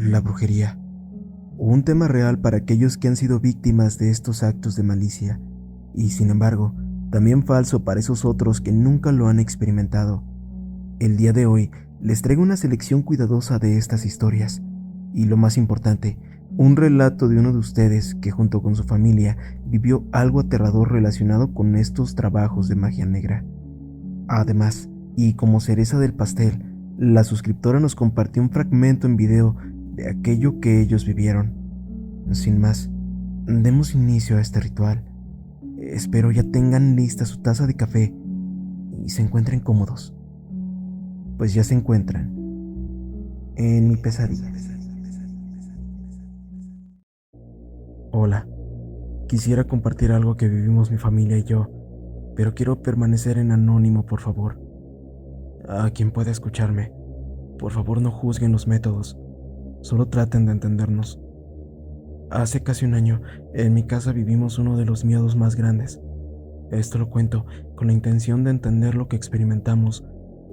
la brujería. Un tema real para aquellos que han sido víctimas de estos actos de malicia, y sin embargo, también falso para esos otros que nunca lo han experimentado. El día de hoy les traigo una selección cuidadosa de estas historias, y lo más importante, un relato de uno de ustedes que junto con su familia vivió algo aterrador relacionado con estos trabajos de magia negra. Además, y como cereza del pastel, la suscriptora nos compartió un fragmento en video de aquello que ellos vivieron. Sin más, demos inicio a este ritual. Espero ya tengan lista su taza de café y se encuentren cómodos, pues ya se encuentran en mi pesadilla. Hola, quisiera compartir algo que vivimos mi familia y yo, pero quiero permanecer en anónimo, por favor. A quien pueda escucharme, por favor no juzguen los métodos, solo traten de entendernos. Hace casi un año, en mi casa vivimos uno de los miedos más grandes. Esto lo cuento con la intención de entender lo que experimentamos,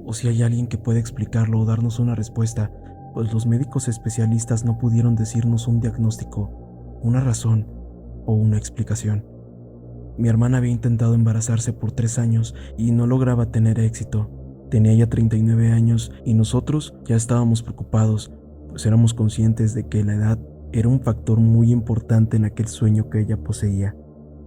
o si hay alguien que pueda explicarlo o darnos una respuesta, pues los médicos especialistas no pudieron decirnos un diagnóstico, una razón o una explicación. Mi hermana había intentado embarazarse por 3 años y no lograba tener éxito. Tenía ya 39 años y nosotros ya estábamos preocupados, pues éramos conscientes de que la edad era un factor muy importante en aquel sueño que ella poseía.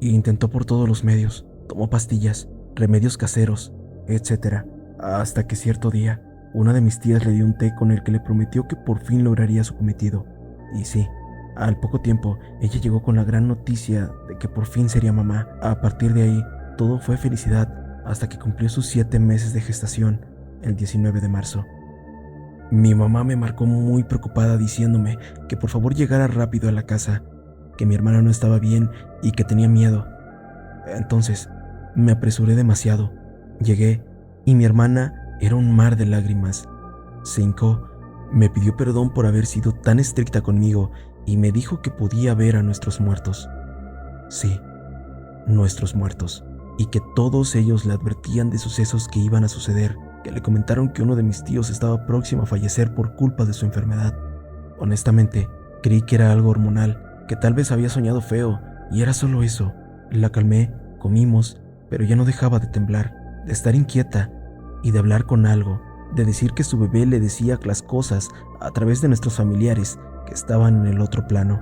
Y intentó por todos los medios, tomó pastillas, remedios caseros, etc. Hasta que cierto día, una de mis tías le dio un té con el que le prometió que por fin lograría su cometido. Y sí, al poco tiempo, ella llegó con la gran noticia de que por fin sería mamá. A partir de ahí, todo fue felicidad hasta que cumplió sus 7 meses de gestación, el 19 de marzo. Mi mamá me marcó muy preocupada diciéndome que por favor llegara rápido a la casa, que mi hermana no estaba bien y que tenía miedo. Entonces, me apresuré demasiado. Llegué y mi hermana era un mar de lágrimas. Se hincó, me pidió perdón por haber sido tan estricta conmigo y me dijo que podía ver a nuestros muertos. Sí, nuestros muertos, y que todos ellos le advertían de sucesos que iban a suceder, que le comentaron que uno de mis tíos estaba próximo a fallecer por culpa de su enfermedad. Honestamente, creí que era algo hormonal, que tal vez había soñado feo, y era solo eso. La calmé, comimos, pero ya no dejaba de temblar, de estar inquieta y de hablar con algo, de decir que su bebé le decía las cosas a través de nuestros familiares que estaban en el otro plano.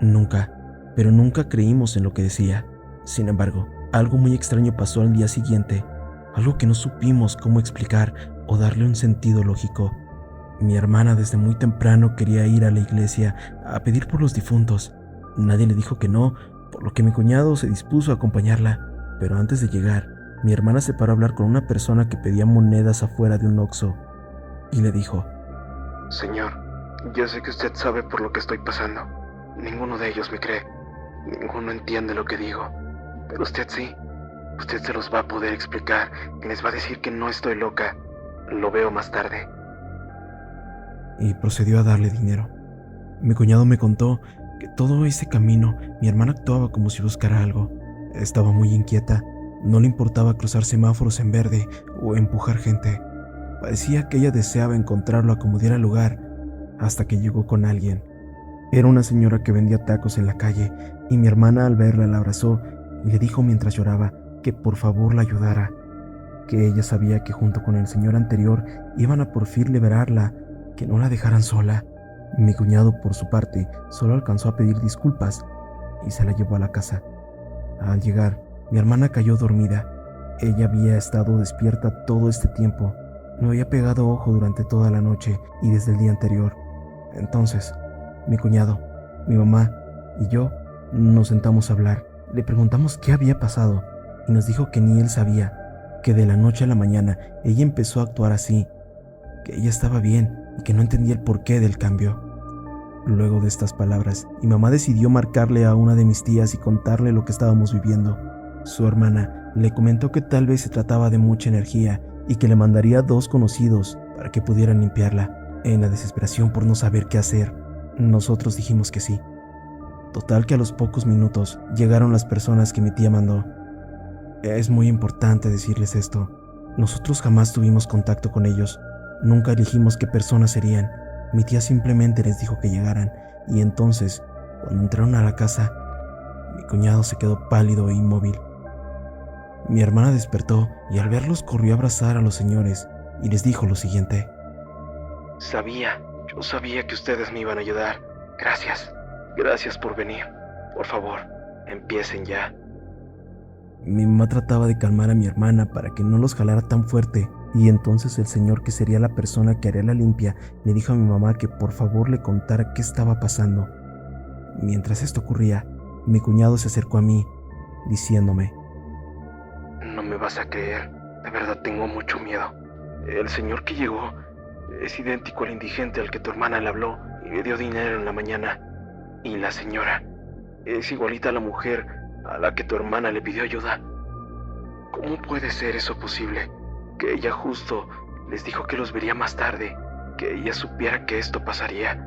Nunca, pero nunca creímos en lo que decía. Sin embargo, algo muy extraño pasó al día siguiente, algo que no supimos cómo explicar o darle un sentido lógico. Mi hermana desde muy temprano quería ir a la iglesia a pedir por los difuntos. Nadie le dijo que no, por lo que mi cuñado se dispuso a acompañarla, pero antes de llegar, mi hermana se paró a hablar con una persona que pedía monedas afuera de un Oxxo y le dijo: Señor, yo sé que usted sabe por lo que estoy pasando. Ninguno de ellos me cree, ninguno entiende lo que digo, pero usted sí. Usted se los va a poder explicar y les va a decir que no estoy loca. Lo veo más tarde. Y procedió a darle dinero. Mi cuñado me contó que todo ese camino mi hermana actuaba como si buscara algo. Estaba muy inquieta, no le importaba cruzar semáforos en verde o empujar gente. Parecía que ella deseaba encontrarlo a como diera lugar, hasta que llegó con alguien. Era una señora que vendía tacos en la calle, y mi hermana al verla la abrazó y le dijo mientras lloraba que por favor la ayudara, que ella sabía que junto con el señor anterior iban a por fin liberarla, que no la dejaran sola. Mi cuñado, por su parte, solo alcanzó a pedir disculpas y se la llevó a la casa. Al llegar, mi hermana cayó dormida. Ella había estado despierta todo este tiempo, no había pegado ojo durante toda la noche y desde el día anterior. Entonces, mi cuñado, mi mamá y yo nos sentamos a hablar. Le preguntamos qué había pasado y nos dijo que ni él sabía, que de la noche a la mañana ella empezó a actuar así, que ella estaba bien y que no entendía el porqué del cambio. Luego de estas palabras, mi mamá decidió marcarle a una de mis tías y contarle lo que estábamos viviendo. Su hermana le comentó que tal vez se trataba de mucha energía y que le mandaría 2 conocidos para que pudieran limpiarla. En la desesperación por no saber qué hacer, nosotros dijimos que sí. Total que a los pocos minutos llegaron las personas que mi tía mandó. Es muy importante decirles esto. Nosotros jamás tuvimos contacto con ellos. Nunca elegimos qué personas serían. Mi tía simplemente les dijo que llegaran, y entonces, cuando entraron a la casa, mi cuñado se quedó pálido e inmóvil. Mi hermana despertó y al verlos corrió a abrazar a los señores y les dijo lo siguiente: Yo sabía que ustedes me iban a ayudar. Gracias, gracias por venir. Por favor, empiecen ya. Mi mamá trataba de calmar a mi hermana para que no los jalara tan fuerte, y entonces el señor, que sería la persona que haría la limpia, le dijo a mi mamá que por favor le contara qué estaba pasando. Mientras esto ocurría, mi cuñado se acercó a mí, diciéndome: No me vas a creer, de verdad tengo mucho miedo. El señor que llegó es idéntico al indigente al que tu hermana le habló y le dio dinero en la mañana. Y la señora es igualita a la mujer a la que tu hermana le pidió ayuda. ¿Cómo puede ser eso posible? Que ella justo les dijo que los vería más tarde, que ella supiera que esto pasaría.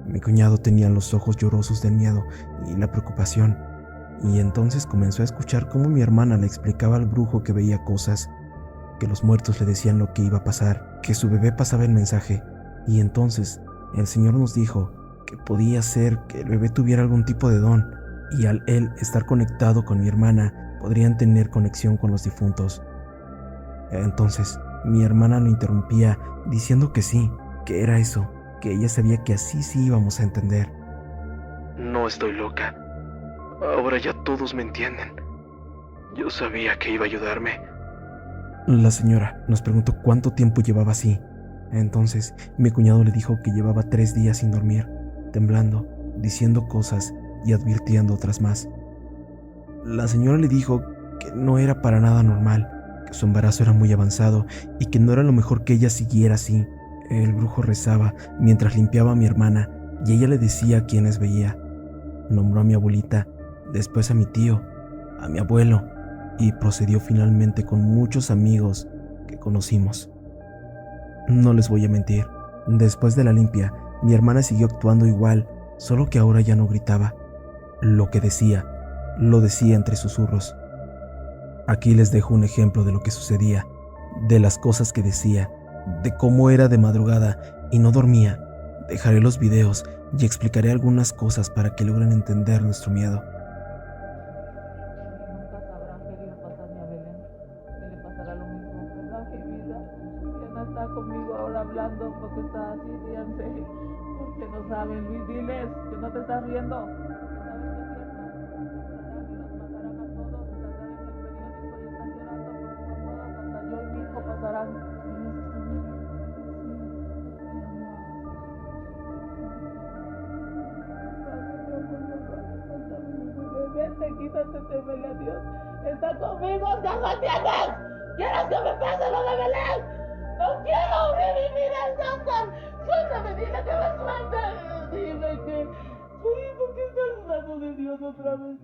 Mi cuñado tenía los ojos llorosos del miedo y la preocupación, y entonces comenzó a escuchar cómo mi hermana le explicaba al brujo que veía cosas, que los muertos le decían lo que iba a pasar, que su bebé pasaba el mensaje, y entonces el señor nos dijo que podía ser que el bebé tuviera algún tipo de don, y al él estar conectado con mi hermana, podrían tener conexión con los difuntos. Entonces, mi hermana lo interrumpía diciendo que sí, que era eso, que ella sabía que así sí íbamos a entender. No estoy loca. Ahora ya todos me entienden. Yo sabía que iba a ayudarme. La señora nos preguntó cuánto tiempo llevaba así. Entonces, mi cuñado le dijo que llevaba 3 días sin dormir, temblando, diciendo cosas y advirtiendo otras más. La señora le dijo que no era para nada normal, que su embarazo era muy avanzado y que no era lo mejor que ella siguiera así. El brujo rezaba mientras limpiaba a mi hermana y ella le decía quiénes veía. Nombró a mi abuelita, después a mi tío, a mi abuelo, y procedió finalmente con muchos amigos que conocimos. No les voy a mentir, después de la limpia, mi hermana siguió actuando igual, solo que ahora ya no gritaba. Lo que decía, lo decía entre susurros. Aquí les dejo un ejemplo de lo que sucedía, de las cosas que decía, de cómo era de madrugada y no dormía. Dejaré los videos y explicaré algunas cosas para que logren entender nuestro miedo. Nunca sabrán qué le pasa a mi Belén, que le pasará lo mismo, ¿verdad, mi vida? Que no está conmigo ahora hablando porque está así, fíjense, porque no saben. Luis, diles que no te estás riendo, que sabes que es cierto. Entrarán y los matarán a todos, y saldrán en el periódico y están llorando porque no todos, hasta yo y mi hijo pasarán. Vete, quítate, temele a Dios. Está conmigo, ya lo entiendes. ¿Quieres que me pase lo de Belén? No quiero revivir eso, Oscar. Suéltame, dile que me suelte. Dile que... Uy, ¿por qué estás hablando de Dios otra vez?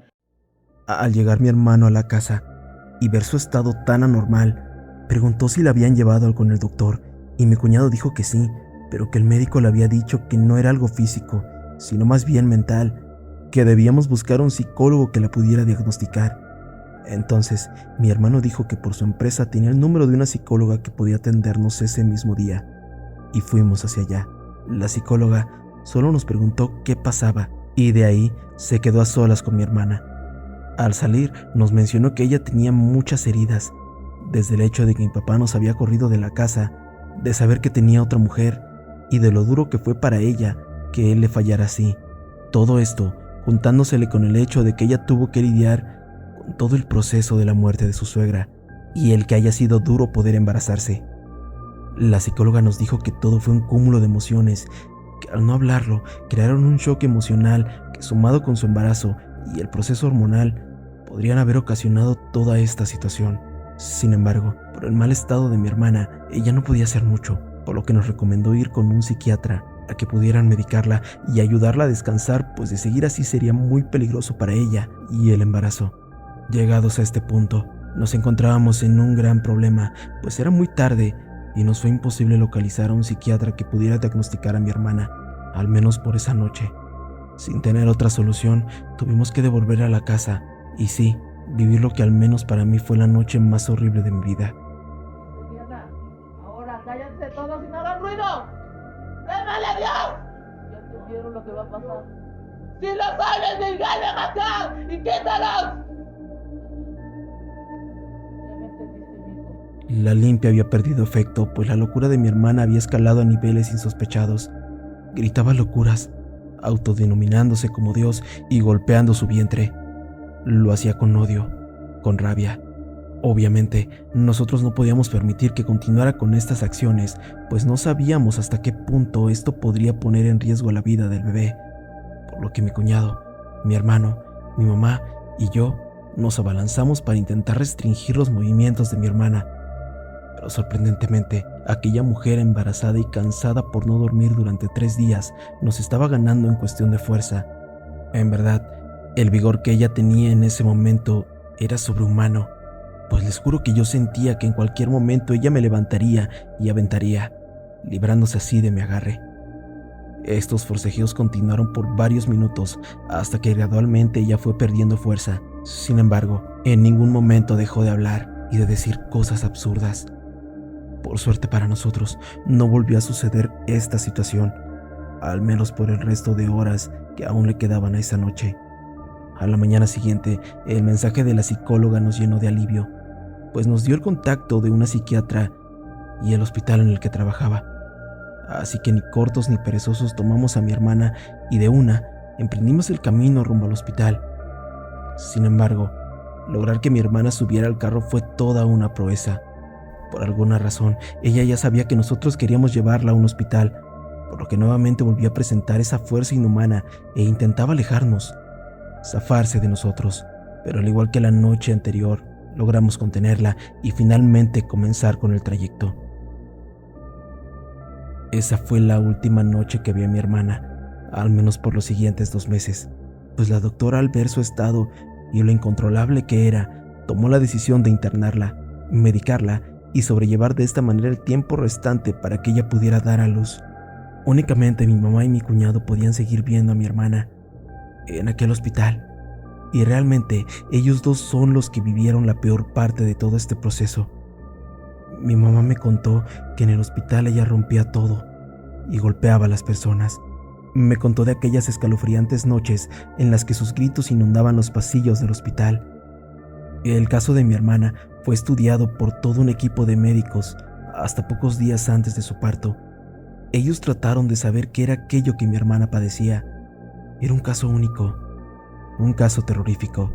Al llegar mi hermano a la casa y ver su estado tan anormal, preguntó si le habían llevado con el doctor, y mi cuñado dijo que sí, pero que el médico le había dicho que no era algo físico, sino más bien mental, que debíamos buscar un psicólogo que la pudiera diagnosticar. Entonces, mi hermano dijo que por su empresa tenía el número de una psicóloga que podía atendernos ese mismo día, y fuimos hacia allá. La psicóloga solo nos preguntó qué pasaba, y de ahí se quedó a solas con mi hermana. Al salir, nos mencionó que ella tenía muchas heridas, desde el hecho de que mi papá nos había corrido de la casa, de saber que tenía otra mujer, y de lo duro que fue para ella que él le fallara así. Todo esto juntándosele con el hecho de que ella tuvo que lidiar con todo el proceso de la muerte de su suegra y el que haya sido duro poder embarazarse. La psicóloga nos dijo que todo fue un cúmulo de emociones, que al no hablarlo crearon un shock emocional que, sumado con su embarazo y el proceso hormonal, podrían haber ocasionado toda esta situación. Sin embargo, por el mal estado de mi hermana, ella no podía hacer mucho, por lo que nos recomendó ir con un psiquiatra a que pudieran medicarla y ayudarla a descansar, pues de seguir así sería muy peligroso para ella y el embarazo. Llegados a este punto, nos encontrábamos en un gran problema, pues era muy tarde y nos fue imposible localizar a un psiquiatra que pudiera diagnosticar a mi hermana, al menos por esa noche. Sin tener otra solución, tuvimos que devolver a la casa y sí, vivir lo que al menos para mí fue la noche más horrible de mi vida. Diana, ahora cállense todos y no hagan ruido. ¡Témale a Dios! ¿Ya entendieron lo que va a pasar? ¡Si lo sabes, díganle acá y quítalos! Ya me entendiste, mijo. La limpia había perdido efecto, pues la locura de mi hermana había escalado a niveles insospechados. Gritaba locuras, autodenominándose como Dios y golpeando su vientre. Lo hacía con odio, con rabia. Obviamente, nosotros no podíamos permitir que continuara con estas acciones, pues no sabíamos hasta qué punto esto podría poner en riesgo la vida del bebé, por lo que mi cuñado, mi hermano, mi mamá y yo nos abalanzamos para intentar restringir los movimientos de mi hermana. Pero sorprendentemente, aquella mujer embarazada y cansada por no dormir durante 3 días nos estaba ganando en cuestión de fuerza. En verdad, el vigor que ella tenía en ese momento era sobrehumano, pues les juro que yo sentía que en cualquier momento ella me levantaría y aventaría, librándose así de mi agarre. Estos forcejeos continuaron por varios minutos hasta que gradualmente ella fue perdiendo fuerza. Sin embargo, en ningún momento dejó de hablar y de decir cosas absurdas. Por suerte para nosotros, no volvió a suceder esta situación, al menos por el resto de horas que aún le quedaban a esa noche. A la mañana siguiente, el mensaje de la psicóloga nos llenó de alivio, pues nos dio el contacto de una psiquiatra y el hospital en el que trabajaba. Así que ni cortos ni perezosos tomamos a mi hermana y de una emprendimos el camino rumbo al hospital. Sin embargo, lograr que mi hermana subiera al carro fue toda una proeza. Por alguna razón, ella ya sabía que nosotros queríamos llevarla a un hospital, por lo que nuevamente volvió a presentar esa fuerza inhumana e intentaba alejarnos, zafarse de nosotros. Pero al igual que la noche anterior, logramos contenerla y finalmente comenzar con el trayecto. Esa fue la última noche que vi a mi hermana, al menos por los siguientes 2 meses, pues la doctora, al ver su estado y lo incontrolable que era, tomó la decisión de internarla, medicarla y sobrellevar de esta manera el tiempo restante para que ella pudiera dar a luz. Únicamente mi mamá y mi cuñado podían seguir viendo a mi hermana en aquel hospital, y realmente ellos dos son los que vivieron la peor parte de todo este proceso. Mi mamá me contó que en el hospital ella rompía todo y golpeaba a las personas. Me contó de aquellas escalofriantes noches en las que sus gritos inundaban los pasillos del hospital. El caso de mi hermana fue estudiado por todo un equipo de médicos hasta pocos días antes de su parto. Ellos trataron de saber qué era aquello que mi hermana padecía. Era un caso único, un caso terrorífico.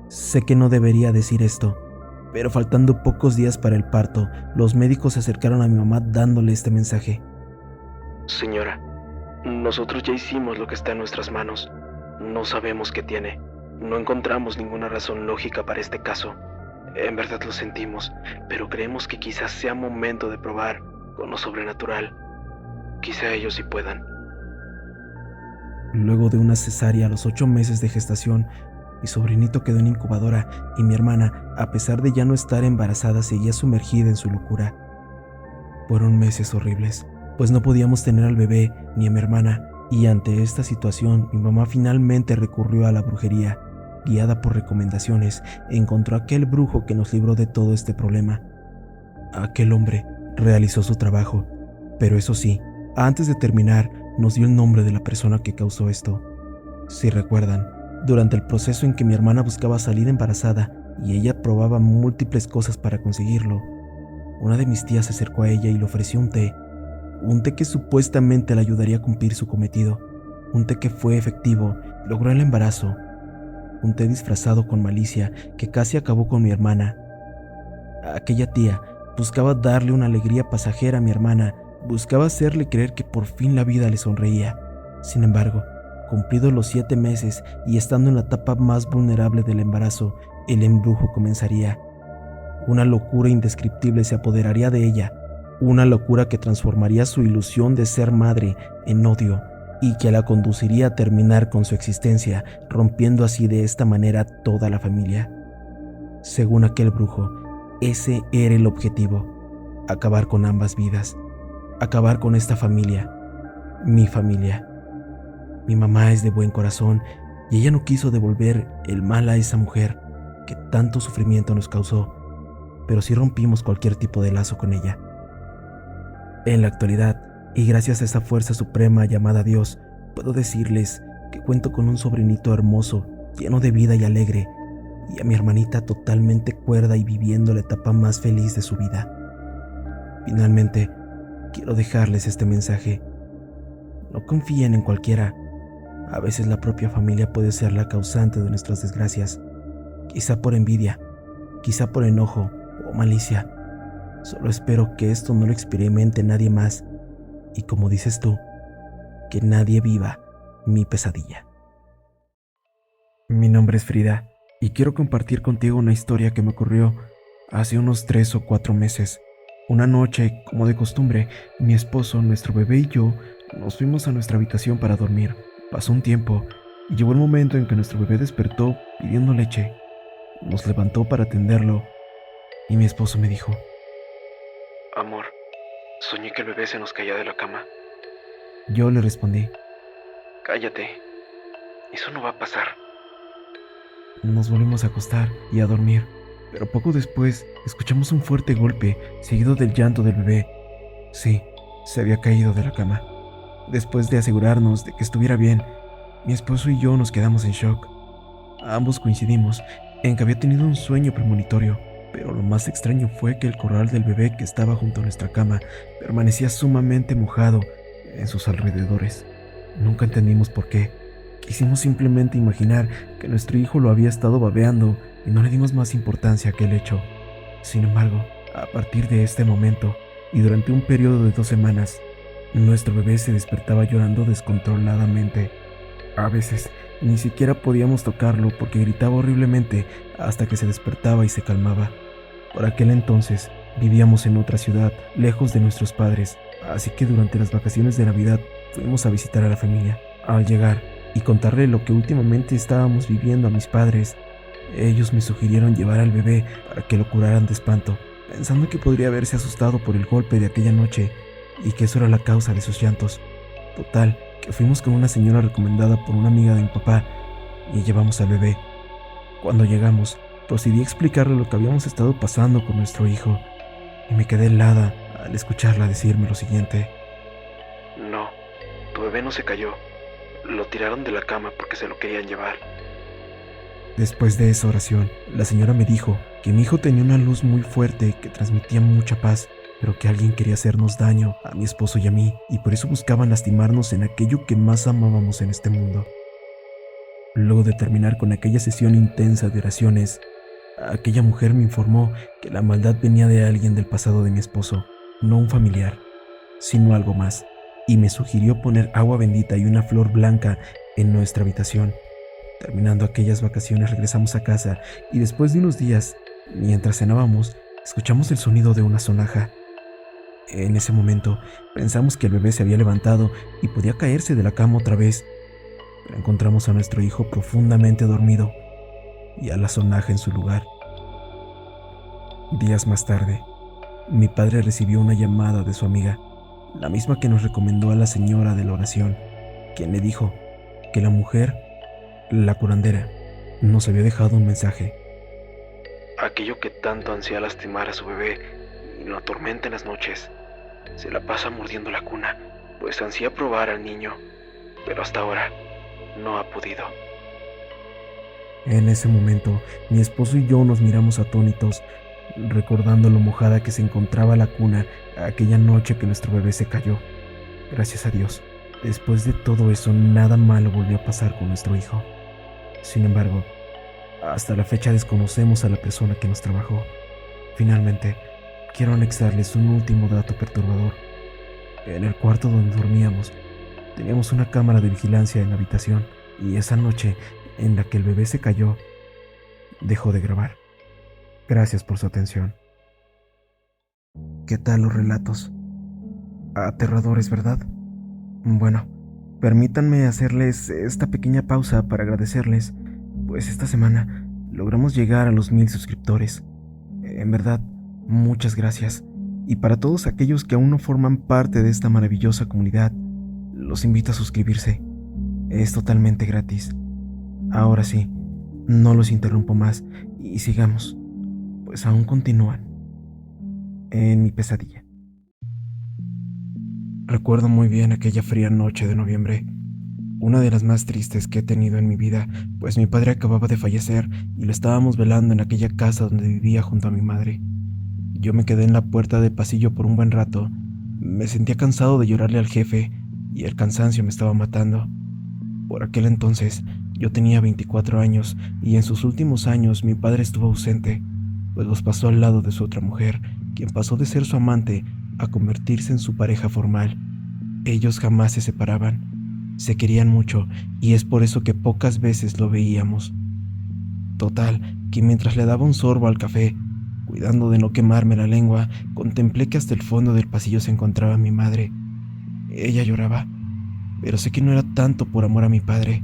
Sé que no debería decir esto, pero faltando pocos días para el parto, los médicos se acercaron a mi mamá dándole este mensaje. Señora, nosotros ya hicimos lo que está en nuestras manos. No sabemos qué tiene. No encontramos ninguna razón lógica para este caso. En verdad lo sentimos, pero creemos que quizás sea momento de probar con lo sobrenatural. Quizá ellos sí puedan. Luego de una cesárea a los 8 meses de gestación, mi sobrinito quedó en incubadora y mi hermana, a pesar de ya no estar embarazada, seguía sumergida en su locura. Fueron meses horribles, pues no podíamos tener al bebé ni a mi hermana, y ante esta situación mi mamá finalmente recurrió a la brujería. Guiada por recomendaciones, encontró aquel brujo que nos libró de todo este problema. Aquel hombre realizó su trabajo, pero eso sí, antes de terminar, nos dio el nombre de la persona que causó esto. Si recuerdan, durante el proceso en que mi hermana buscaba salir embarazada y ella probaba múltiples cosas para conseguirlo, una de mis tías se acercó a ella y le ofreció un té que supuestamente le ayudaría a cumplir su cometido, un té que fue efectivo, logró el embarazo, un té disfrazado con malicia que casi acabó con mi hermana. Aquella tía buscaba darle una alegría pasajera a mi hermana, buscaba hacerle creer que por fin la vida le sonreía. Sin embargo, cumplidos los 7 meses y estando en la etapa más vulnerable del embarazo, el embrujo comenzaría. Una locura indescriptible se apoderaría de ella, una locura que transformaría su ilusión de ser madre en odio y que la conduciría a terminar con su existencia, rompiendo así de esta manera toda la familia. Según aquel brujo, ese era el objetivo: acabar con ambas vidas, acabar con esta familia, mi familia. Mi mamá es de buen corazón y ella no quiso devolver el mal a esa mujer que tanto sufrimiento nos causó, pero sí rompimos cualquier tipo de lazo con ella. En la actualidad, Y gracias a esa fuerza suprema llamada Dios, puedo decirles que cuento con un sobrinito hermoso, lleno de vida y alegre, y a mi hermanita totalmente cuerda y viviendo la etapa más feliz de su vida. Finalmente, quiero dejarles este mensaje. No confíen en cualquiera. A veces la propia familia puede ser la causante de nuestras desgracias. Quizá por envidia, quizá por enojo o malicia. Solo espero que esto no lo experimente nadie más. Y como dices tú, que nadie viva mi pesadilla. Mi nombre es Frida y quiero compartir contigo una historia que me ocurrió hace unos 3 o 4 meses. Una noche, como de costumbre, mi esposo, nuestro bebé y yo nos fuimos a nuestra habitación para dormir. Pasó un tiempo y llegó el momento en que nuestro bebé despertó pidiendo leche. Nos levantó para atenderlo y mi esposo me dijo: Amor, soñé que el bebé se nos caía de la cama. Yo le respondí: Cállate, eso no va a pasar. Nos volvimos a acostar y a dormir, pero poco después escuchamos un fuerte golpe seguido del llanto del bebé. Sí, se había caído de la cama. Después de asegurarnos de que estuviera bien, mi esposo y yo nos quedamos en shock. Ambos coincidimos en que había tenido un sueño premonitorio, pero lo más extraño fue que el corral del bebé que estaba junto a nuestra cama permanecía sumamente mojado en sus alrededores. Nunca entendimos por qué. Quisimos simplemente imaginar que nuestro hijo lo había estado babeando y no le dimos más importancia a aquel hecho. Sin embargo, a partir de este momento y durante un periodo de 2 semanas, nuestro bebé se despertaba llorando descontroladamente. A veces ni siquiera podíamos tocarlo porque gritaba horriblemente hasta que se despertaba y se calmaba. Por aquel entonces vivíamos en otra ciudad, lejos de nuestros padres, así que durante las vacaciones de Navidad fuimos a visitar a la familia. Al llegar y contarle lo que últimamente estábamos viviendo a mis padres, ellos me sugirieron llevar al bebé para que lo curaran de espanto, pensando que podría haberse asustado por el golpe de aquella noche y que eso era la causa de sus llantos. Total, que fuimos con una señora recomendada por una amiga de mi papá y llevamos al bebé. Cuando llegamos, procedí a explicarle lo que habíamos estado pasando con nuestro hijo y me quedé helada al escucharla decirme lo siguiente: No, tu bebé no se cayó. Lo tiraron de la cama porque se lo querían llevar. Después de esa oración, la señora me dijo que mi hijo tenía una luz muy fuerte que transmitía mucha paz, pero que alguien quería hacernos daño a mi esposo y a mí, y por eso buscaban lastimarnos en aquello que más amábamos en este mundo. Luego de terminar con aquella sesión intensa de oraciones, aquella mujer me informó que la maldad venía de alguien del pasado de mi esposo, no un familiar, sino algo más, y me sugirió poner agua bendita y una flor blanca en nuestra habitación. Terminando aquellas vacaciones regresamos a casa y después de unos días, mientras cenábamos, escuchamos el sonido de una sonaja. En ese momento pensamos que el bebé se había levantado y podía caerse de la cama otra vez, pero encontramos a nuestro hijo profundamente dormido y a la sonaja en su lugar. Días más tarde, mi padre recibió una llamada de su amiga, la misma que nos recomendó a la señora de la oración, quien le dijo que la mujer, la curandera, nos había dejado un mensaje. Aquello que tanto ansía lastimar a su bebé y lo atormenta en las noches, se la pasa mordiendo la cuna, pues ansía probar al niño, pero hasta ahora no ha podido. En ese momento, mi esposo y yo nos miramos atónitos, recordando lo mojada que se encontraba la cuna aquella noche que nuestro bebé se cayó. Gracias a Dios, después de todo eso, nada malo volvió a pasar con nuestro hijo. Sin embargo, hasta la fecha desconocemos a la persona que nos trabajó. Finalmente, quiero anexarles un último dato perturbador. En el cuarto donde dormíamos, teníamos una cámara de vigilancia en la habitación, y esa noche en la que el bebé se cayó, dejó de grabar. Gracias por su atención. ¿Qué tal los relatos? Aterradores, ¿verdad? Bueno, permítanme hacerles esta pequeña pausa para agradecerles, pues esta semana logramos llegar a los 1000 suscriptores. En verdad, muchas gracias. Y para todos aquellos que aún no forman parte de esta maravillosa comunidad, los invito a suscribirse. Es totalmente gratis. Ahora sí, no los interrumpo más y sigamos, pues aún continúan en mi pesadilla. Recuerdo muy bien aquella fría noche de noviembre, una de las más tristes que he tenido en mi vida, pues mi padre acababa de fallecer y lo estábamos velando en aquella casa donde vivía junto a mi madre. Yo me quedé en la puerta del pasillo por un buen rato. Me sentía cansado de llorarle al jefe y el cansancio me estaba matando. Por aquel entonces yo tenía 24 años y en sus últimos años mi padre estuvo ausente, pues los pasó al lado de su otra mujer, quien pasó de ser su amante a convertirse en su pareja formal. Ellos jamás se separaban, se querían mucho y es por eso que pocas veces lo veíamos. Total, que mientras le daba un sorbo al café, cuidando de no quemarme la lengua, contemplé que hasta el fondo del pasillo se encontraba mi madre. Ella lloraba, pero sé que no era tanto por amor a mi padre.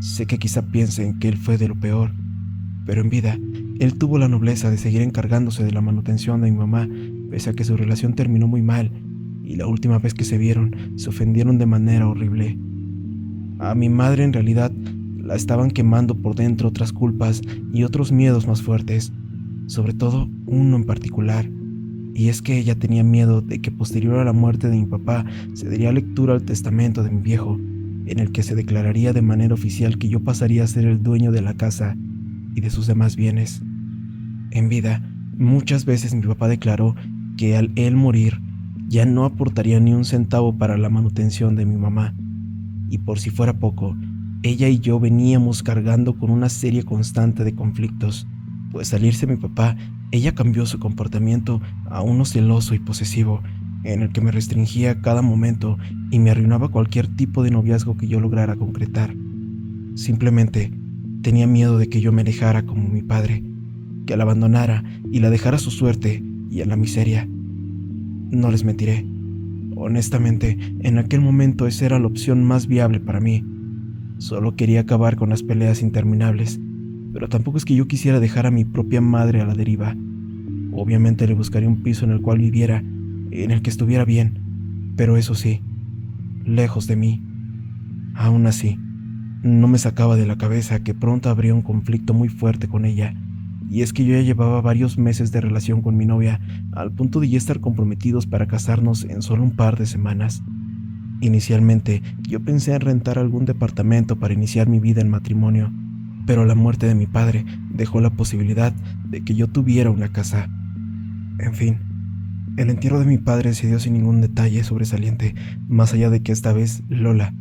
Sé que quizá piensen que él fue de lo peor, pero en vida, él tuvo la nobleza de seguir encargándose de la manutención de mi mamá, pese a que su relación terminó muy mal, y la última vez que se vieron, se ofendieron de manera horrible. A mi madre en realidad la estaban quemando por dentro otras culpas y otros miedos más fuertes, sobre todo uno en particular, y es que ella tenía miedo de que posterior a la muerte de mi papá se daría lectura al testamento de mi viejo, en el que se declararía de manera oficial que yo pasaría a ser el dueño de la casa y de sus demás bienes. En vida, muchas veces mi papá declaró que al él morir ya no aportaría ni un centavo para la manutención de mi mamá, y por si fuera poco, ella y yo veníamos cargando con una serie constante de conflictos, pues al irse mi papá, ella cambió su comportamiento a uno celoso y posesivo, en el que me restringía a cada momento y me arruinaba cualquier tipo de noviazgo que yo lograra concretar. Simplemente tenía miedo de que yo me alejara como mi padre, que la abandonara y la dejara a su suerte y a la miseria. No les mentiré. Honestamente, en aquel momento esa era la opción más viable para mí. Solo quería acabar con las peleas interminables, pero tampoco es que yo quisiera dejar a mi propia madre a la deriva. Obviamente le buscaría un piso en el cual viviera, en el que estuviera bien, pero eso sí, lejos de mí. Aún así, no me sacaba de la cabeza que pronto habría un conflicto muy fuerte con ella, y es que yo ya llevaba varios meses de relación con mi novia, al punto de ya estar comprometidos para casarnos en solo un par de semanas. Inicialmente, yo pensé en rentar algún departamento para iniciar mi vida en matrimonio, pero la muerte de mi padre dejó la posibilidad de que yo tuviera una casa. En fin, el entierro de mi padre se dio sin ningún detalle sobresaliente, más allá de que esta vez Lola,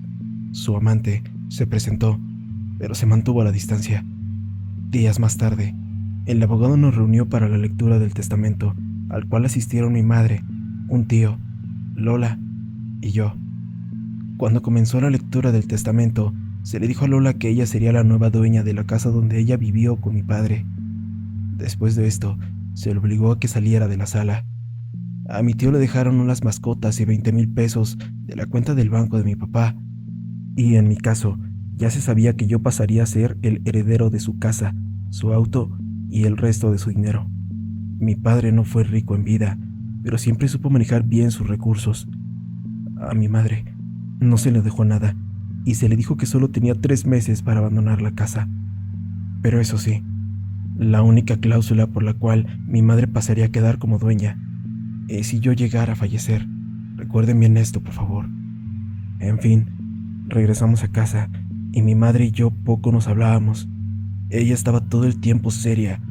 su amante, se presentó, pero se mantuvo a la distancia. Días más tarde, el abogado nos reunió para la lectura del testamento, al cual asistieron mi madre, un tío, Lola y yo. Cuando comenzó la lectura del testamento, se le dijo a Lola que ella sería la nueva dueña de la casa donde ella vivió con mi padre. Después de esto, se le obligó a que saliera de la sala. A mi tío le dejaron unas mascotas y 20,000 pesos de la cuenta del banco de mi papá, y en mi caso, ya se sabía que yo pasaría a ser el heredero de su casa, su auto y el resto de su dinero. Mi padre no fue rico en vida, pero siempre supo manejar bien sus recursos. A mi madre no se le dejó nada, y se le dijo que solo tenía 3 meses para abandonar la casa. Pero eso sí, la única cláusula por la cual mi madre pasaría a quedar como dueña es si yo llegara a fallecer. Recuerden bien esto, por favor. En fin, regresamos a casa y mi madre y yo poco nos hablábamos. Ella estaba todo el tiempo seria,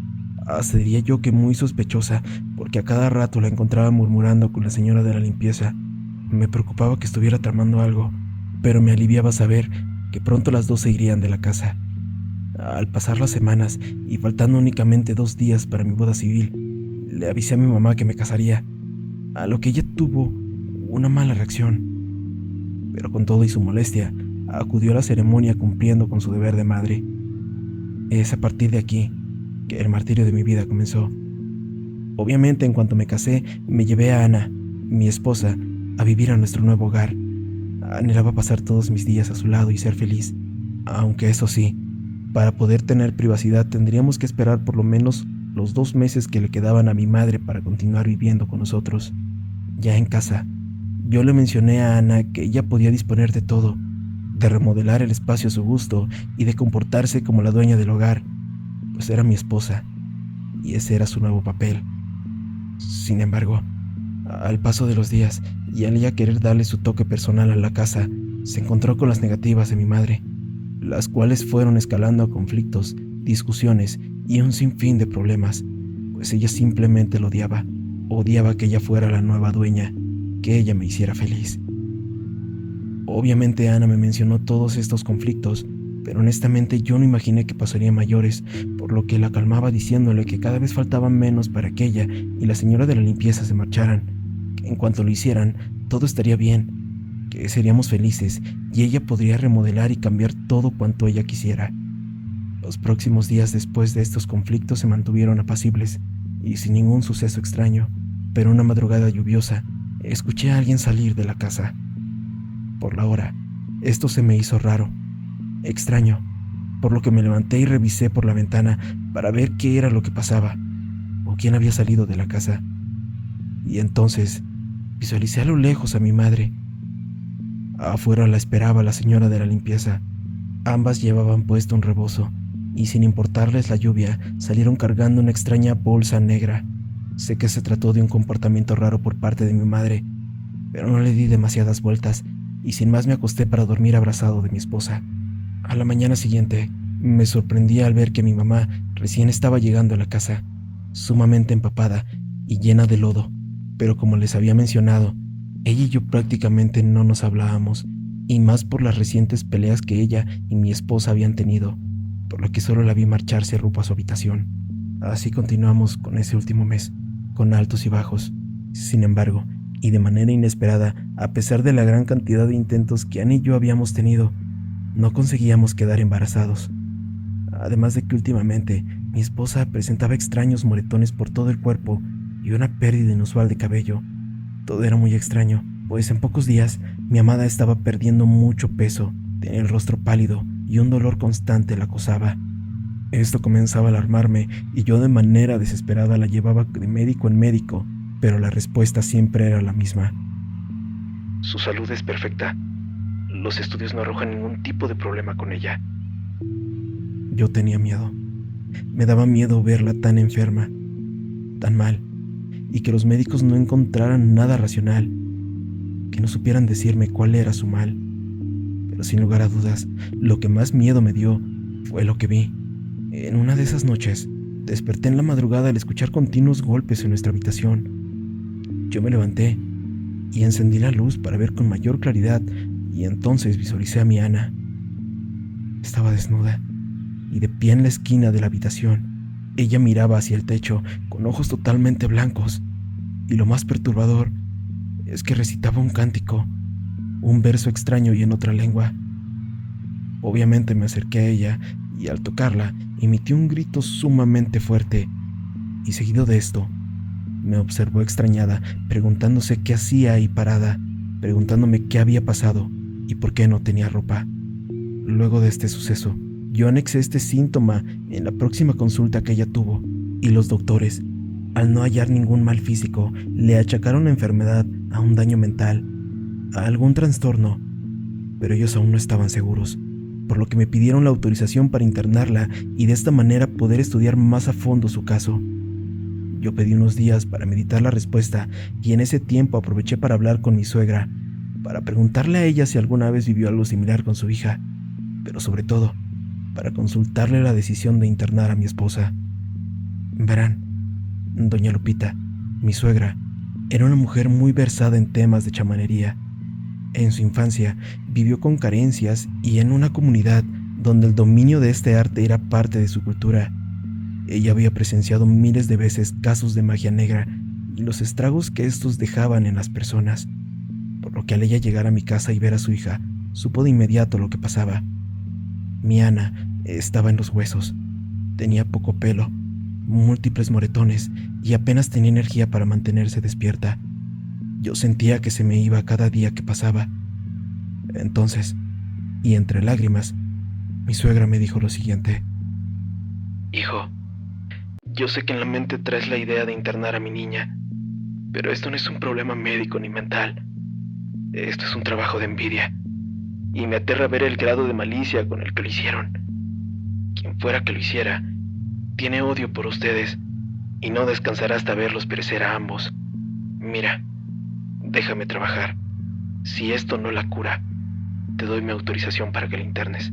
hasta diría yo que muy sospechosa, porque a cada rato la encontraba murmurando con la señora de la limpieza. Me preocupaba que estuviera tramando algo, pero me aliviaba saber que pronto las dos se irían de la casa. Al pasar las semanas y faltando únicamente 2 días para mi boda civil, le avisé a mi mamá que me casaría, a lo que ella tuvo una mala reacción. Pero con todo y su molestia, acudió a la ceremonia cumpliendo con su deber de madre. Es a partir de aquí que el martirio de mi vida comenzó. Obviamente, en cuanto me casé, me llevé a Ana, mi esposa, a vivir a nuestro nuevo hogar. Anhelaba pasar todos mis días a su lado y ser feliz, aunque eso sí, para poder tener privacidad tendríamos que esperar por lo menos los 2 meses que le quedaban a mi madre para continuar viviendo con nosotros. Ya en casa, yo le mencioné a Ana que ella podía disponer de todo, de remodelar el espacio a su gusto y de comportarse como la dueña del hogar, pues era mi esposa, y ese era su nuevo papel. Sin embargo, al paso de los días, y al ella querer darle su toque personal a la casa, se encontró con las negativas de mi madre, las cuales fueron escalando a conflictos, discusiones y un sinfín de problemas, pues ella simplemente lo odiaba que ella fuera la nueva dueña, que ella me hiciera feliz. Obviamente Ana me mencionó todos estos conflictos, pero honestamente yo no imaginé que pasarían mayores, por lo que la calmaba diciéndole que cada vez faltaban menos para que ella y la señora de la limpieza se marcharan, que en cuanto lo hicieran, todo estaría bien, que seríamos felices y ella podría remodelar y cambiar todo cuanto ella quisiera. Los próximos días después de estos conflictos se mantuvieron apacibles y sin ningún suceso extraño, pero una madrugada lluviosa escuché a alguien salir de la casa. Por la hora, esto se me hizo raro, extraño, por lo que me levanté y revisé por la ventana para ver qué era lo que pasaba o quién había salido de la casa. Y entonces visualicé a lo lejos a mi madre. Afuera la esperaba la señora de la limpieza. Ambas llevaban puesto un rebozo y sin importarles la lluvia salieron cargando una extraña bolsa negra. Sé que se trató de un comportamiento raro por parte de mi madre, pero no le di demasiadas vueltas y sin más me acosté para dormir abrazado de mi esposa. A la mañana siguiente, me sorprendí al ver que mi mamá recién estaba llegando a la casa, sumamente empapada y llena de lodo, pero como les había mencionado, ella y yo prácticamente no nos hablábamos, y más por las recientes peleas que ella y mi esposa habían tenido, por lo que solo la vi marcharse rumbo a su habitación. Así continuamos con ese último mes, con altos y bajos. Sin embargo, y de manera inesperada, a pesar de la gran cantidad de intentos que Ana y yo habíamos tenido, no conseguíamos quedar embarazados. Además de que últimamente mi esposa presentaba extraños moretones por todo el cuerpo y una pérdida inusual de cabello. Todo era muy extraño, pues en pocos días mi amada estaba perdiendo mucho peso, tenía el rostro pálido y un dolor constante la acosaba. Esto comenzaba a alarmarme y yo de manera desesperada la llevaba de médico en médico, pero la respuesta siempre era la misma. Su salud es perfecta. Los estudios no arrojan ningún tipo de problema con ella. Yo tenía miedo. Me daba miedo verla tan enferma, tan mal, y que los médicos no encontraran nada racional, que no supieran decirme cuál era su mal. Pero sin lugar a dudas, lo que más miedo me dio fue lo que vi. En una de esas noches, desperté en la madrugada al escuchar continuos golpes en nuestra habitación. Yo me levanté y encendí la luz para ver con mayor claridad, y entonces visualicé a mi Ana. Estaba desnuda y de pie en la esquina de la habitación. Ella miraba hacia el techo con ojos totalmente blancos, y lo más perturbador es que recitaba un cántico, un verso extraño y en otra lengua. Obviamente me acerqué a ella y al tocarla emitió un grito sumamente fuerte, y seguido de esto me observó extrañada, preguntándose qué hacía ahí parada, preguntándome qué había pasado y por qué no tenía ropa. Luego de este suceso, yo anexé este síntoma en la próxima consulta que ella tuvo, y los doctores, al no hallar ningún mal físico, le achacaron la enfermedad a un daño mental, a algún trastorno, pero ellos aún no estaban seguros, por lo que me pidieron la autorización para internarla y de esta manera poder estudiar más a fondo su caso. Yo pedí unos días para meditar la respuesta y en ese tiempo aproveché para hablar con mi suegra, para preguntarle a ella si alguna vez vivió algo similar con su hija, pero sobre todo, para consultarle la decisión de internar a mi esposa. Verán, doña Lupita, mi suegra, era una mujer muy versada en temas de chamanería. En su infancia vivió con carencias y en una comunidad donde el dominio de este arte era parte de su cultura. Ella había presenciado miles de veces casos de magia negra y los estragos que estos dejaban en las personas, por lo que al ella llegar a mi casa y ver a su hija, supo de inmediato lo que pasaba. Mi Ana estaba en los huesos, tenía poco pelo, múltiples moretones y apenas tenía energía para mantenerse despierta. Yo sentía que se me iba cada día que pasaba. Entonces, y entre lágrimas, mi suegra me dijo lo siguiente. Hijo, yo sé que en la mente traes la idea de internar a mi niña, pero esto no es un problema médico ni mental. Esto es un trabajo de envidia, y me aterra ver el grado de malicia con el que lo hicieron. Quien fuera que lo hiciera, tiene odio por ustedes, y no descansará hasta verlos perecer a ambos. Mira, déjame trabajar. Si esto no la cura, te doy mi autorización para que la internes.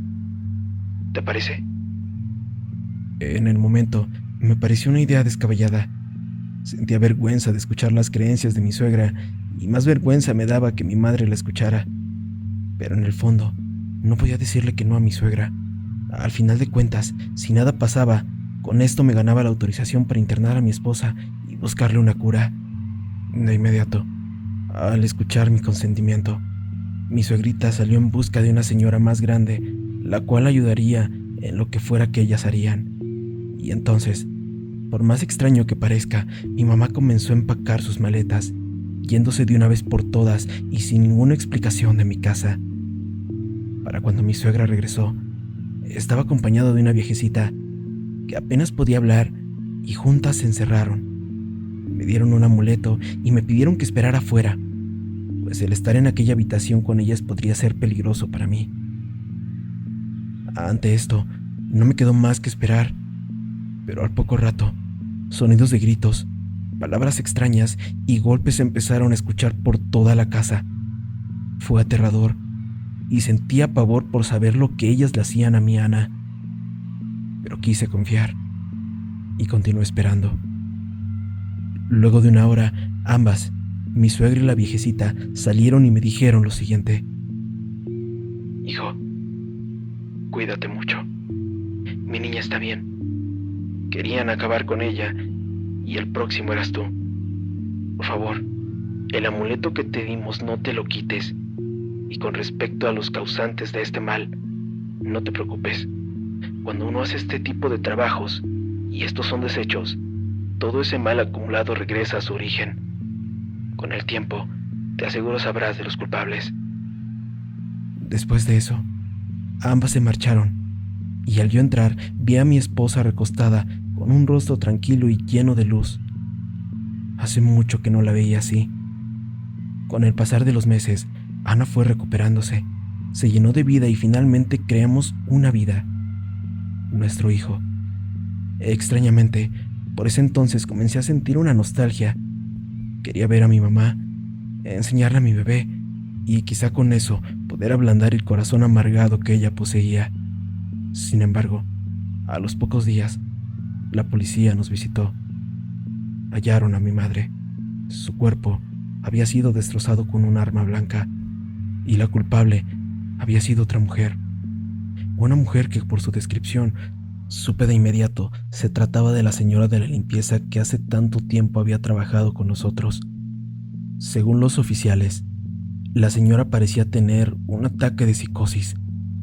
¿Te parece? En el momento, me pareció una idea descabellada. Sentía vergüenza de escuchar las creencias de mi suegra y más vergüenza me daba que mi madre la escuchara. Pero en el fondo, no podía decirle que no a mi suegra. Al final de cuentas, si nada pasaba, con esto me ganaba la autorización para internar a mi esposa y buscarle una cura. De inmediato, al escuchar mi consentimiento, mi suegrita salió en busca de una señora más grande, la cual ayudaría en lo que fuera que ellas harían. Y entonces, por más extraño que parezca, mi mamá comenzó a empacar sus maletas, yéndose de una vez por todas y sin ninguna explicación de mi casa. Para cuando mi suegra regresó, estaba acompañado de una viejecita que apenas podía hablar y juntas se encerraron. Me dieron un amuleto y me pidieron que esperara afuera, pues el estar en aquella habitación con ellas podría ser peligroso para mí. Ante esto, no me quedó más que esperar, pero al poco rato, sonidos de gritos, palabras extrañas y golpes se empezaron a escuchar por toda la casa. Fue aterrador y sentía pavor por saber lo que ellas le hacían a mi Ana. Pero quise confiar y continué esperando. Luego de una hora, ambas, mi suegra y la viejecita, salieron y me dijeron lo siguiente: Hijo, cuídate mucho. Mi niña está bien. Querían acabar con ella y el próximo eras tú. Por favor, el amuleto que te dimos no te lo quites. Y con respecto a los causantes de este mal, no te preocupes. Cuando uno hace este tipo de trabajos, y estos son desechos, todo ese mal acumulado regresa a su origen. Con el tiempo, te aseguro sabrás de los culpables. Después de eso, ambas se marcharon, y al yo entrar, vi a mi esposa recostada, con un rostro tranquilo y lleno de luz. Hace mucho que no la veía así. Con el pasar de los meses, Ana fue recuperándose, se llenó de vida y finalmente creamos una vida, nuestro hijo. Extrañamente, por ese entonces comencé a sentir una nostalgia. Quería ver a mi mamá, enseñarle a mi bebé y quizá con eso poder ablandar el corazón amargado que ella poseía. Sin embargo, a los pocos días, la policía nos visitó. Hallaron a mi madre. Su cuerpo había sido destrozado con un arma blanca y la culpable había sido otra mujer. Una mujer que por su descripción supe de inmediato se trataba de la señora de la limpieza que hace tanto tiempo había trabajado con nosotros. Según los oficiales, la señora parecía tener un ataque de psicosis,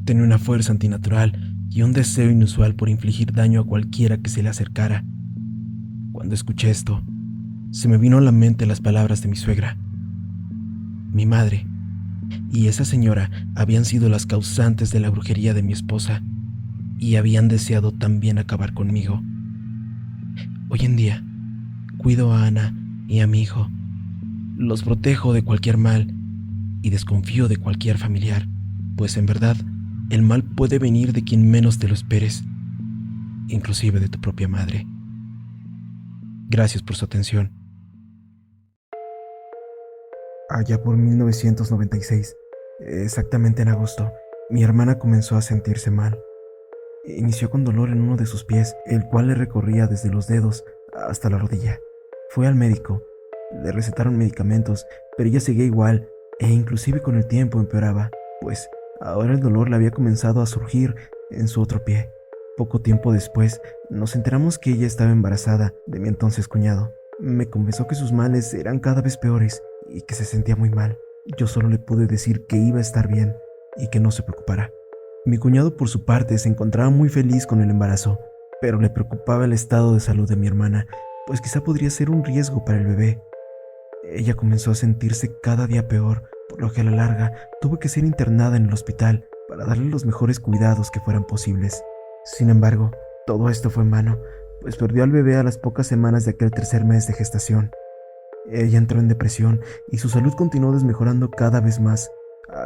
tenía una fuerza antinatural y un deseo inusual por infligir daño a cualquiera que se le acercara. Cuando escuché esto, se me vino a la mente las palabras de mi suegra. Mi madre y esa señora habían sido las causantes de la brujería de mi esposa y habían deseado también acabar conmigo. Hoy en día, cuido a Ana y a mi hijo. Los protejo de cualquier mal y desconfío de cualquier familiar, pues en verdad, el mal puede venir de quien menos te lo esperes, inclusive de tu propia madre. Gracias por su atención. Allá por 1996, exactamente en agosto, mi hermana comenzó a sentirse mal. Inició con dolor en uno de sus pies, el cual le recorría desde los dedos hasta la rodilla. Fue al médico, le recetaron medicamentos, pero ella seguía igual e inclusive con el tiempo empeoraba, pues ahora el dolor le había comenzado a surgir en su otro pie. Poco tiempo después, nos enteramos que ella estaba embarazada de mi entonces cuñado. Me confesó que sus males eran cada vez peores y que se sentía muy mal. Yo solo le pude decir que iba a estar bien y que no se preocupara. Mi cuñado por su parte se encontraba muy feliz con el embarazo, pero le preocupaba el estado de salud de mi hermana, pues quizá podría ser un riesgo para el bebé. Ella comenzó a sentirse cada día peor, por lo que a la larga tuvo que ser internada en el hospital para darle los mejores cuidados que fueran posibles. Sin embargo, todo esto fue en vano, pues perdió al bebé a las pocas semanas de aquel tercer mes de gestación. Ella entró en depresión y su salud continuó desmejorando cada vez más.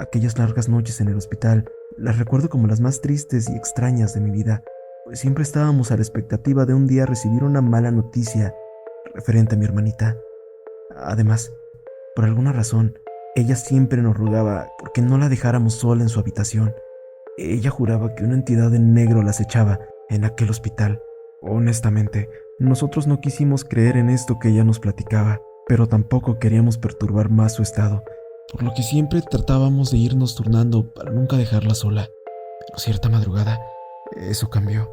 Aquellas largas noches en el hospital las recuerdo como las más tristes y extrañas de mi vida, pues siempre estábamos a la expectativa de un día recibir una mala noticia referente a mi hermanita. Además, Por alguna razón, ella siempre nos rogaba porque no la dejáramos sola en su habitación. Ella juraba que una entidad en negro la acechaba en aquel hospital. Honestamente, nosotros no quisimos creer en esto que ella nos platicaba, pero tampoco queríamos perturbar más su estado, por lo que siempre tratábamos de irnos turnando para nunca dejarla sola. Pero cierta madrugada, eso cambió.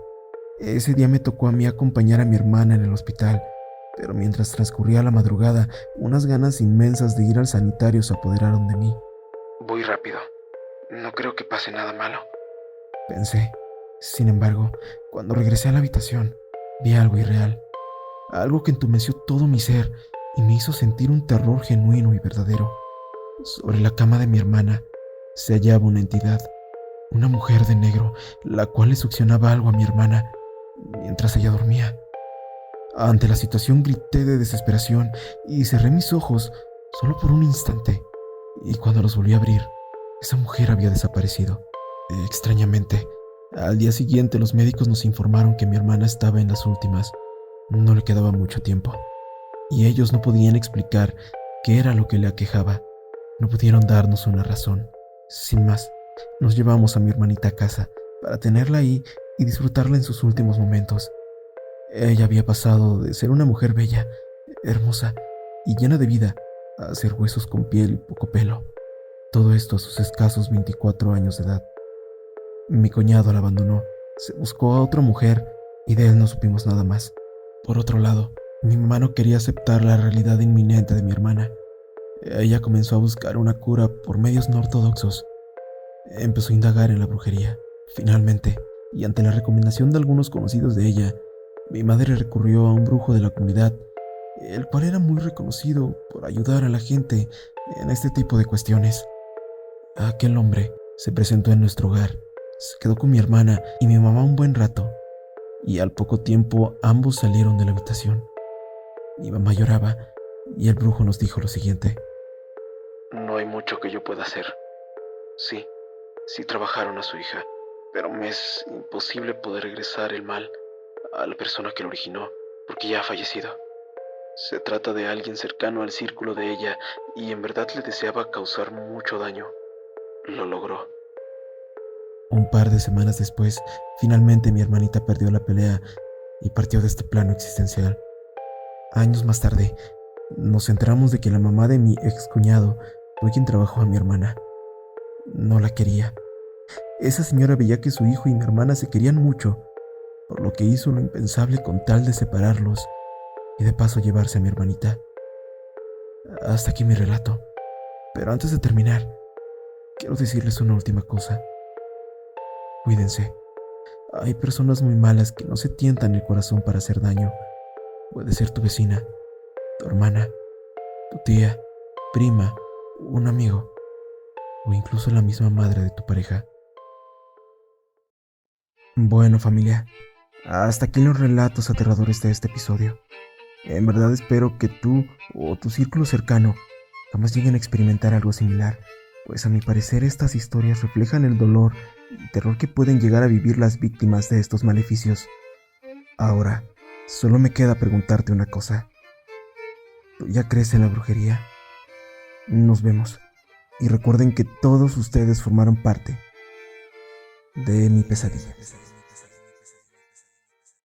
Ese día me tocó a mí acompañar a mi hermana en el hospital, pero mientras transcurría la madrugada, unas ganas inmensas de ir al sanitario se apoderaron de mí. Voy rápido. No creo que pase nada malo. Pensé. Sin embargo, cuando regresé a la habitación, vi algo irreal. Algo que entumeció todo mi ser y me hizo sentir un terror genuino y verdadero. Sobre la cama de mi hermana se hallaba una entidad, una mujer de negro, la cual le succionaba algo a mi hermana mientras ella dormía. Ante la situación grité de desesperación y cerré mis ojos solo por un instante, y cuando los volví a abrir, esa mujer había desaparecido. Extrañamente, al día siguiente los médicos nos informaron que mi hermana estaba en las últimas. No le quedaba mucho tiempo, y ellos no podían explicar qué era lo que le aquejaba. No pudieron darnos una razón. Sin más, nos llevamos a mi hermanita a casa para tenerla ahí y disfrutarla en sus últimos momentos. Ella había pasado de ser una mujer bella, hermosa y llena de vida a ser huesos con piel y poco pelo. Todo esto a sus escasos 24 años de edad. Mi cuñado la abandonó, se buscó a otra mujer y de él no supimos nada más. Por otro lado, mi mamá no quería aceptar la realidad inminente de mi hermana. Ella comenzó a buscar una cura por medios no ortodoxos. Empezó a indagar en la brujería. Finalmente, y ante la recomendación de algunos conocidos de ella, mi madre recurrió a un brujo de la comunidad, el cual era muy reconocido por ayudar a la gente en este tipo de cuestiones. Aquel hombre se presentó en nuestro hogar, se quedó con mi hermana y mi mamá un buen rato, y al poco tiempo ambos salieron de la habitación. Mi mamá lloraba y el brujo nos dijo lo siguiente: No hay mucho que yo pueda hacer. Sí trabajaron a su hija, pero me es imposible poder regresar el mal a la persona que lo originó, porque ya ha fallecido. Se trata de alguien cercano al círculo de ella y en verdad le deseaba causar mucho daño. Lo logró. Un par de semanas después, finalmente mi hermanita perdió la pelea y partió de este plano existencial. Años más tarde, nos enteramos de que la mamá de mi excuñado fue quien trabajó a mi hermana. No la quería. Esa señora veía que su hijo y mi hermana se querían mucho, por lo que hizo lo impensable con tal de separarlos y de paso llevarse a mi hermanita. Hasta aquí mi relato. Pero antes de terminar, quiero decirles una última cosa. Cuídense. Hay personas muy malas que no se tientan el corazón para hacer daño. Puede ser tu vecina, tu hermana, tu tía, prima, un amigo o incluso la misma madre de tu pareja. Bueno, familia, hasta aquí los relatos aterradores de este episodio. En verdad espero que tú o tu círculo cercano jamás lleguen a experimentar algo similar, pues a mi parecer estas historias reflejan el dolor y terror que pueden llegar a vivir las víctimas de estos maleficios. Ahora, solo me queda preguntarte una cosa. ¿Tú ya crees en la brujería? Nos vemos. Y recuerden que todos ustedes formaron parte de mi pesadilla.